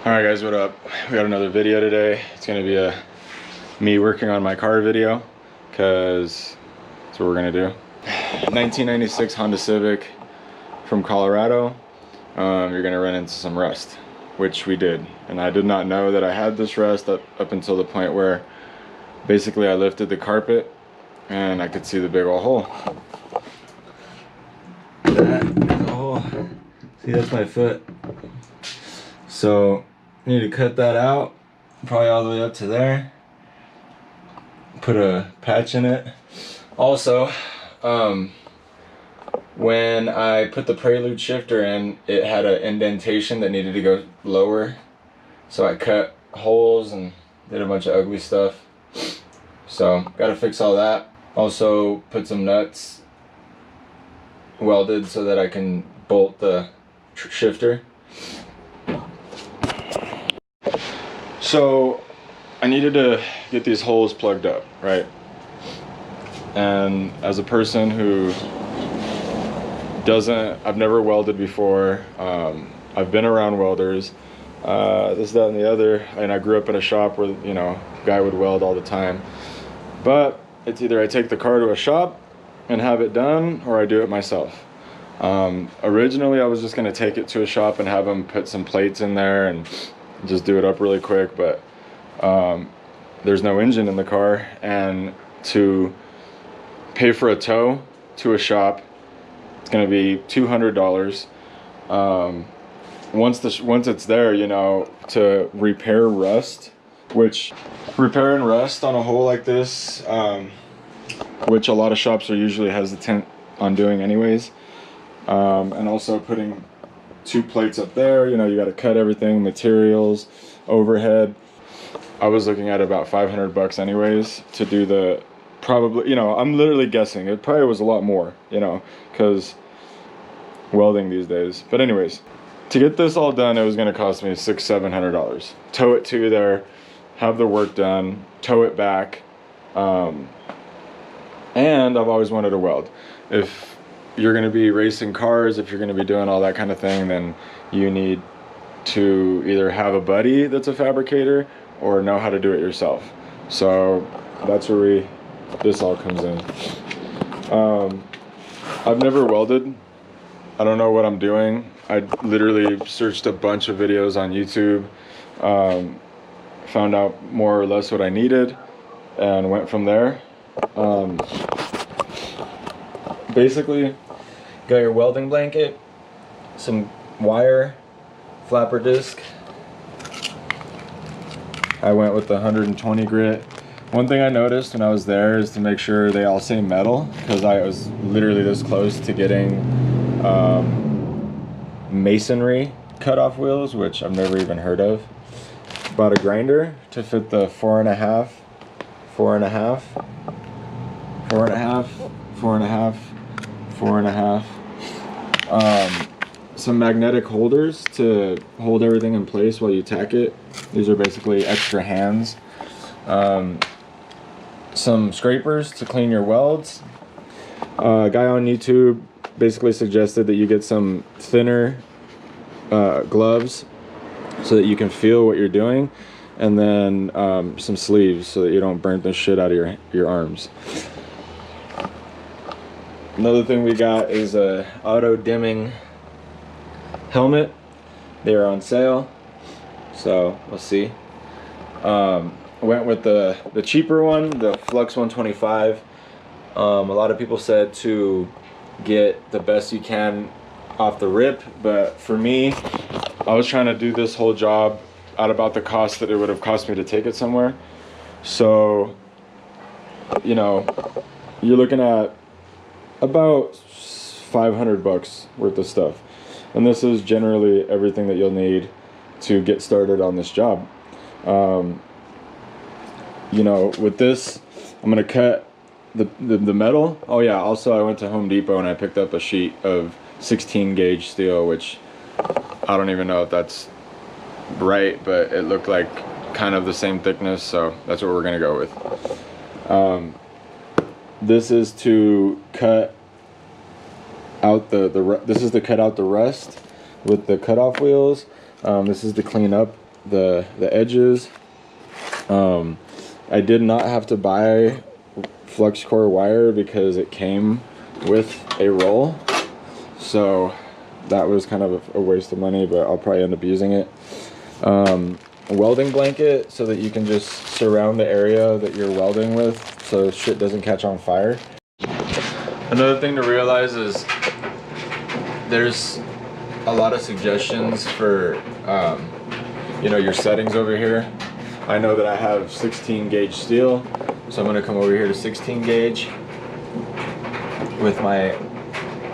Alright guys, what up? We got another video today. It's gonna be me working on my car video, because that's what we're gonna do. 1996 Honda Civic from Colorado. You're gonna run into some rust, which we did. And I did not know that I had this rust up until the point where basically I lifted the carpet and I could see the big old hole. That is a hole. See, that's my foot. So I need to cut that out, probably all the way up to there. Put a patch in it. Also, when I put the Prelude shifter in, it had an indentation that needed to go lower. So I cut holes and did a bunch of ugly stuff. So gotta fix all that. Also put some nuts welded so that I can bolt the shifter. So I needed to get these holes plugged up, right? And as a person who I've never welded before, I've been around welders, this, that, and the other, and I grew up in a shop where, you know, a guy would weld all the time. But it's either I take the car to a shop and have it done, or I do it myself. Originally I was just gonna take it to a shop and have them put some plates in there and just do it up really quick, but there's no engine in the car, and to pay for a tow to a shop, it's going to be $200. Once it's there, you know, to repair rust, which repairing rust on a hole like this, which a lot of shops are usually hesitant on doing anyways, and also putting two plates up there, you know, you got to cut everything, materials, overhead. I was looking at about 500 bucks anyways to do the, probably, you know, I'm literally guessing it probably was a lot more, you know, because welding these days. But anyways, to get this all done, it was going to cost me $600–700. Tow it to there, have the work done, tow it back, and I've always wanted to weld. If you're going to be racing cars, if you're going to be doing all that kind of thing, then you need to either have a buddy that's a fabricator or know how to do it yourself. So that's where this all comes in. I've never welded. I don't know what I'm doing. I literally searched a bunch of videos on YouTube, found out more or less what I needed, and went from there. Basically, got your welding blanket, some wire, flapper disc. I went with the 120 grit. One thing I noticed when I was there is to make sure they all say metal, because I was literally this close to getting masonry cutoff wheels, which I've never even heard of. Bought a grinder to fit the 4.5, 4.5, 4.5, 4.5, 4.5. Some magnetic holders to hold everything in place while you tack it. These are basically extra hands. Some scrapers to clean your welds. A guy on YouTube basically suggested that you get some thinner gloves so that you can feel what you're doing, and then some sleeves so that you don't burn the shit out of your arms. Another thing we got is a auto dimming helmet. They are on sale, so we'll see. Went with the cheaper one, the Flux 125. A lot of people said to get the best you can off the rip, but for me, I was trying to do this whole job at about the cost that it would have cost me to take it somewhere. So, you know, you're looking at about 500 bucks worth of stuff, and this is generally everything that you'll need to get started on this job. You know, with this, I'm gonna cut the metal. Oh yeah, also I went to Home Depot and I picked up a sheet of 16 gauge steel, which I don't even know if that's right, but it looked like kind of the same thickness, so that's what we're gonna go with. This is to cut out this is to cut out the rust with the cutoff wheels. This is to clean up the edges. I did not have to buy flux core wire because it came with a roll, so that was kind of a waste of money, but I'll probably end up using it. A welding blanket so that you can just surround the area that you're welding with so shit doesn't catch on fire. Another thing to realize is there's a lot of suggestions for you know, your settings over here. I know that I have 16 gauge steel, so I'm going to come over here to 16 gauge with my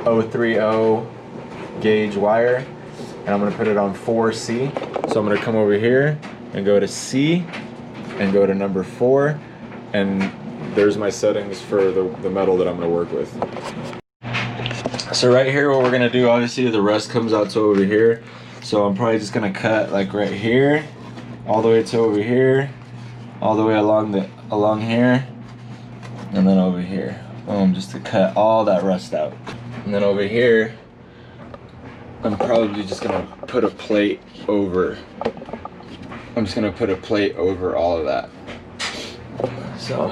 030 gauge wire, and I'm going to put it on 4C. So I'm going to come over here and go to C and go to number 4, and there's my settings for the metal that I'm going to work with. So right here, what we're going to do, obviously the rust comes out to over here, so I'm probably just going to cut like right here all the way to over here, all the way along here, and then over here. Boom, just to cut all that rust out. And then over here, I'm probably just gonna put a plate over. I'm just gonna put a plate over all of that. So, all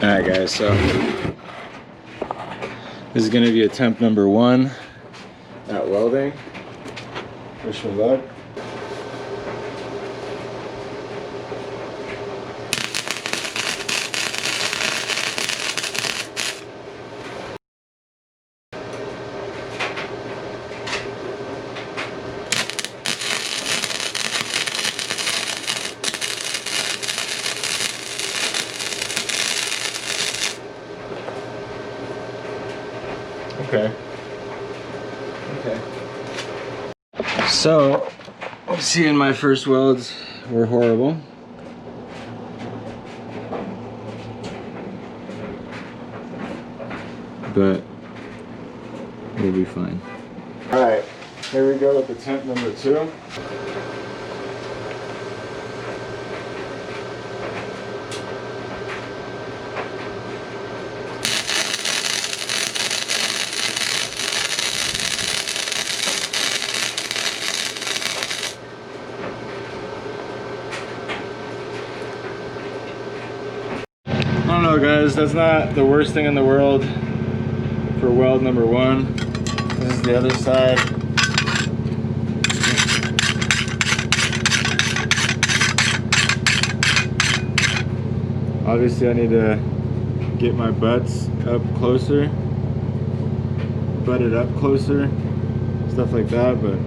right guys, so this is gonna be attempt number 1 at welding. Wish me luck. Okay. So, seeing my first welds were horrible. But we'll be fine. All right, here we go with attempt number 2. I don't know guys, that's not the worst thing in the world for weld number 1. This is the other side. Obviously I need to get my butts up closer, butt it up closer, stuff like that, but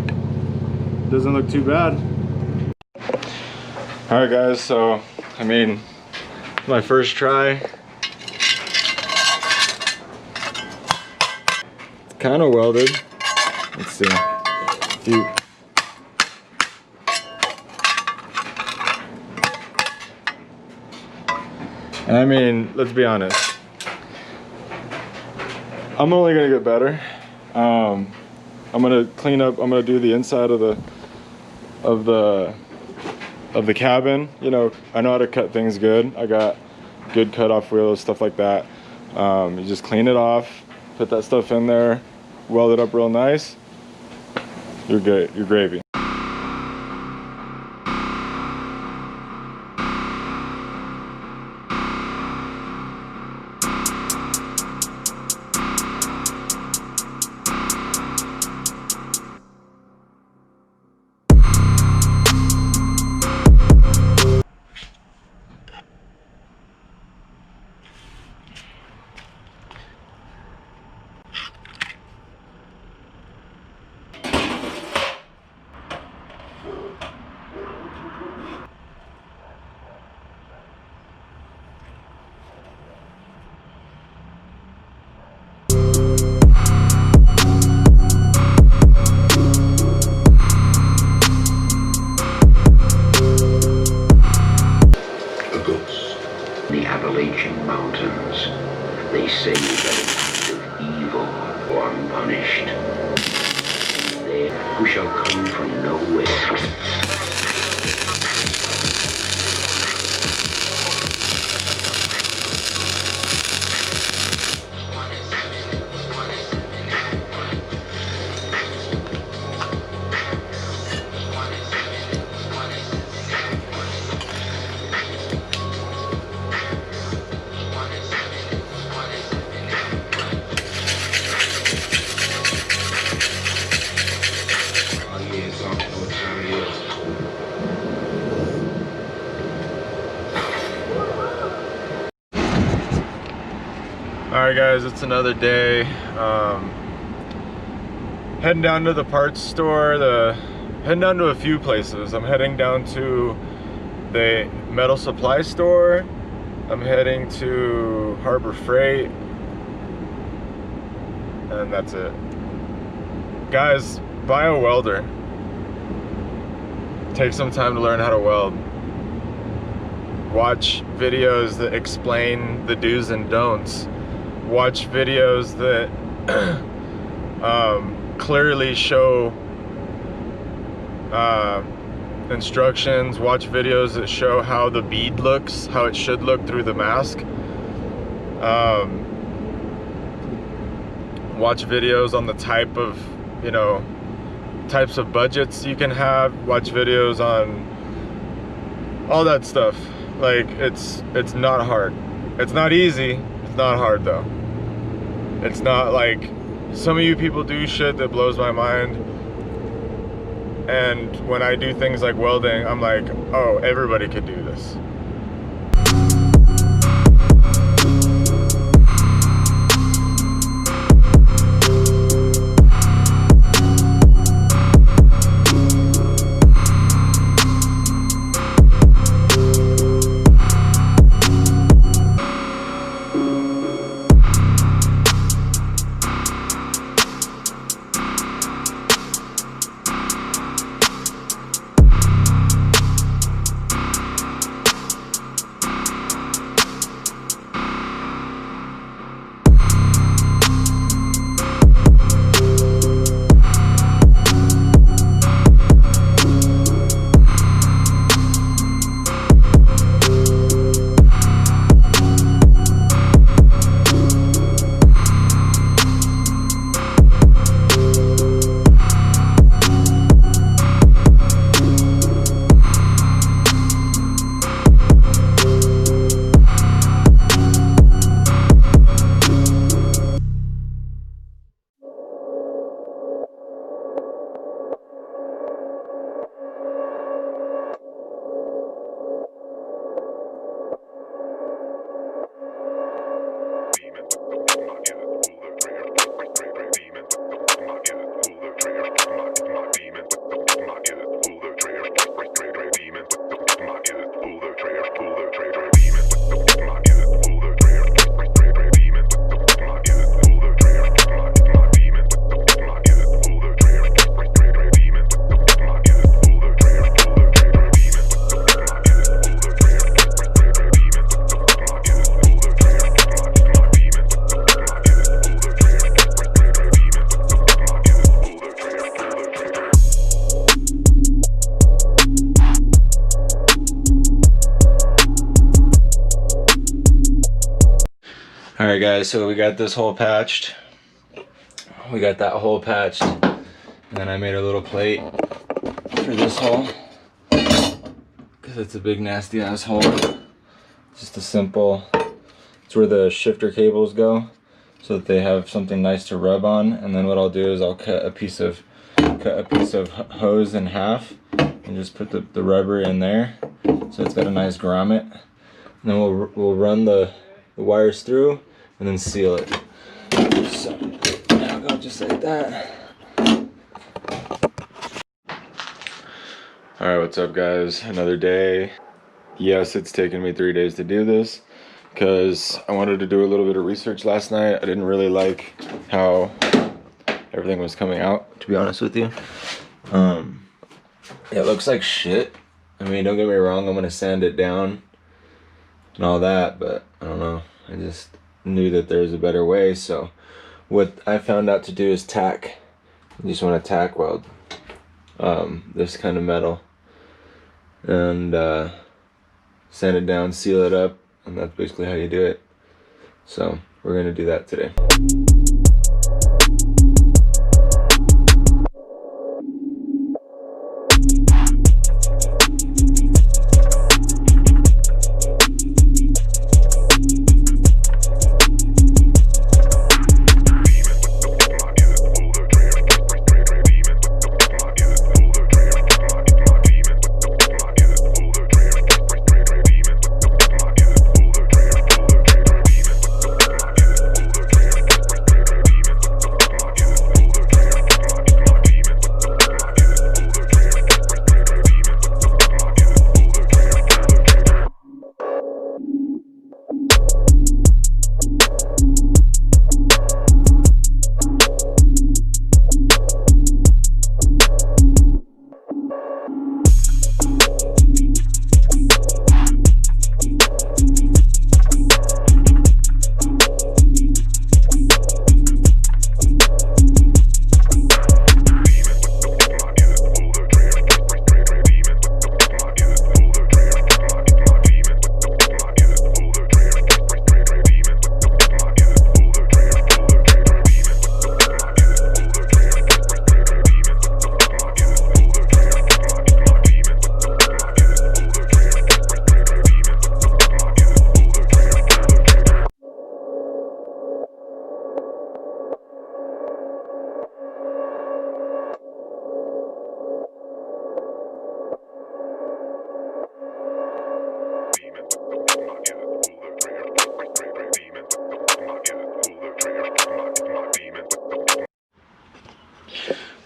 it doesn't look too bad. All right guys, so I mean, my first try. It's kind of welded. Let's see. And I mean, let's be honest. I'm only gonna get better. I'm gonna clean up. I'm gonna do the inside of the cabin. You know, I know how to cut things good. I got good cutoff wheels, stuff like that. You just clean it off, put that stuff in there, weld it up real nice. You're good. You're gravy. Alright guys, it's another day. Heading down to the parts store, heading down to a few places. I'm heading down to the metal supply store. I'm heading to Harbor Freight. And that's it. Guys, buy a welder. Take some time to learn how to weld. Watch videos that explain the do's and don'ts. Watch videos that clearly show instructions. Watch videos that show how the bead looks, how it should look through the mask. Watch videos on the type of, types of budgets you can have. Watch videos on all that stuff. Like, it's not hard. It's not easy. It's not hard though. It's not like some of you people do shit that blows my mind. And when I do things like welding, I'm like, oh, everybody could do this. Alright guys, so we got this hole patched. We got that hole patched. And then I made a little plate for this hole, because it's a big nasty ass hole. Just a simple, it's where the shifter cables go, so that they have something nice to rub on. And then what I'll do is I'll cut a piece of hose in half and just put the rubber in there, so it's got a nice grommet. And then we'll run the wires through and then seal it. So I'll go just like that. Alright, what's up guys? Another day. Yes, it's taken me 3 days to do this because I wanted to do a little bit of research last night. I didn't really like how everything was coming out, to be honest with you. It looks like shit. I mean, don't get me wrong, I'm gonna sand it down and all that, but I don't know. I just knew that there's a better way. So what I found out to do is tack. You just want to tack weld this kind of metal and sand it down, seal it up, and that's basically how you do it. So we're gonna do that today.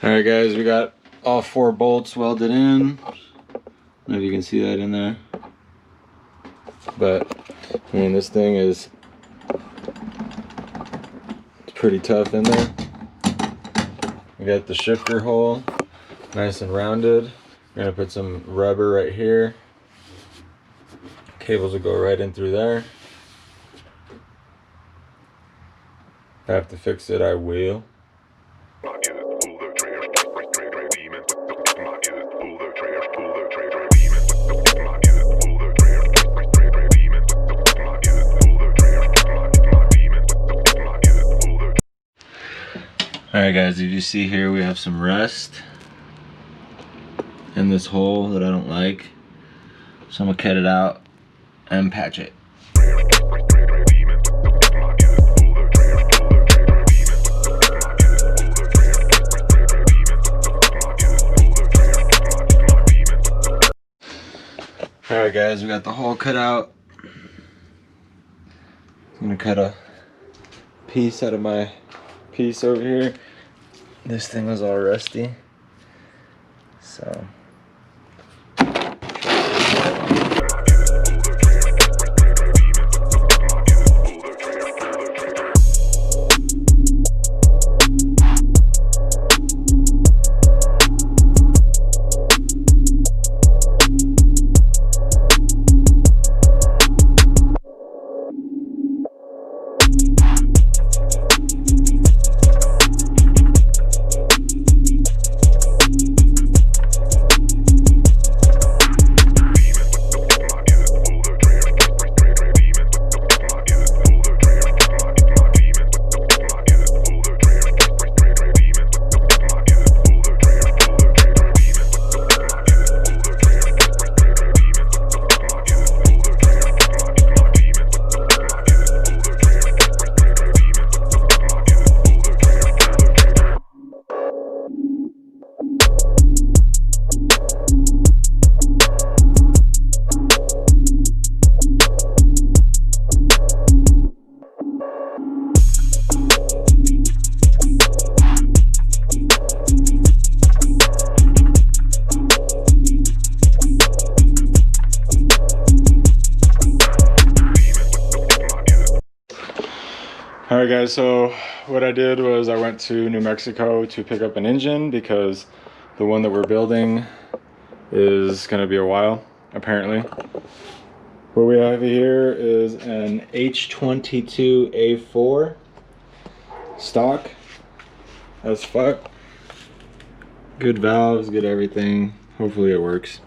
Alright guys, we got all 4 bolts welded in. I don't know if you can see that in there. But, I mean, this thing is pretty tough in there. We got the shifter hole, nice and rounded. We're gonna put some rubber right here. Cables will go right in through there. If I have to fix it, I will. Alright guys, as you see here, we have some rust in this hole that I don't like. So I'm gonna cut it out and patch it. Alright guys, we got the hole cut out. I'm gonna cut a piece out of my piece over here. This thing was all rusty, so Alright guys, so what I did was I went to New Mexico to pick up an engine because the one that we're building is going to be a while, apparently. What we have here is an H22 A4 stock as fuck. Good valves, good everything. Hopefully it works.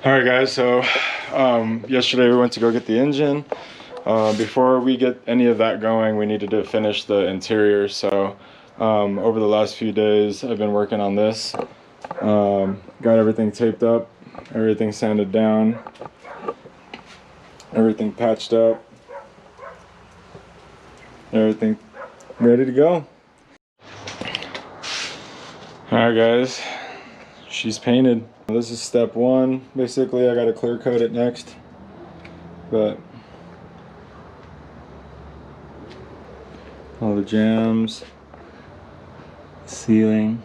Alright guys, so yesterday we went to go get the engine. Before we get any of that going, we needed to finish the interior. So over the last few days I've been working on this. Got everything taped up, everything sanded down, everything patched up, everything ready to go. Alright guys, she's painted. This is step one. Basically I gotta clear coat it next, but all the jams, ceiling,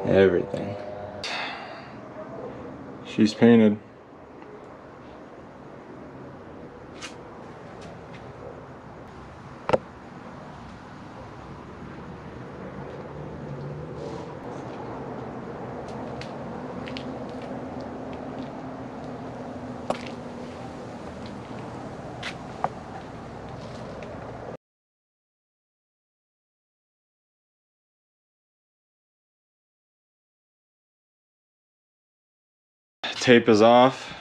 everything. She's painted. Tape is off.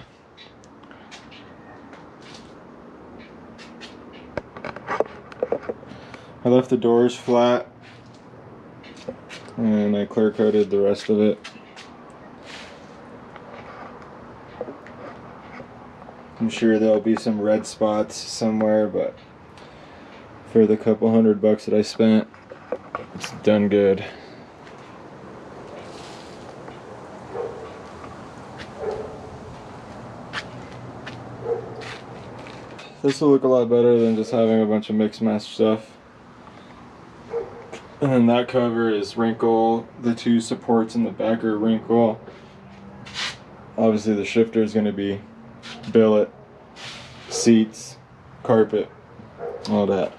I left the doors flat and I clear coated the rest of it. I'm sure there'll be some red spots somewhere, but for the couple $100 that I spent, it's done good. This will look a lot better than just having a bunch of mix match stuff. And then that cover is wrinkle. The two supports in the back are wrinkle. Obviously the shifter is going to be billet, seats, carpet, all that.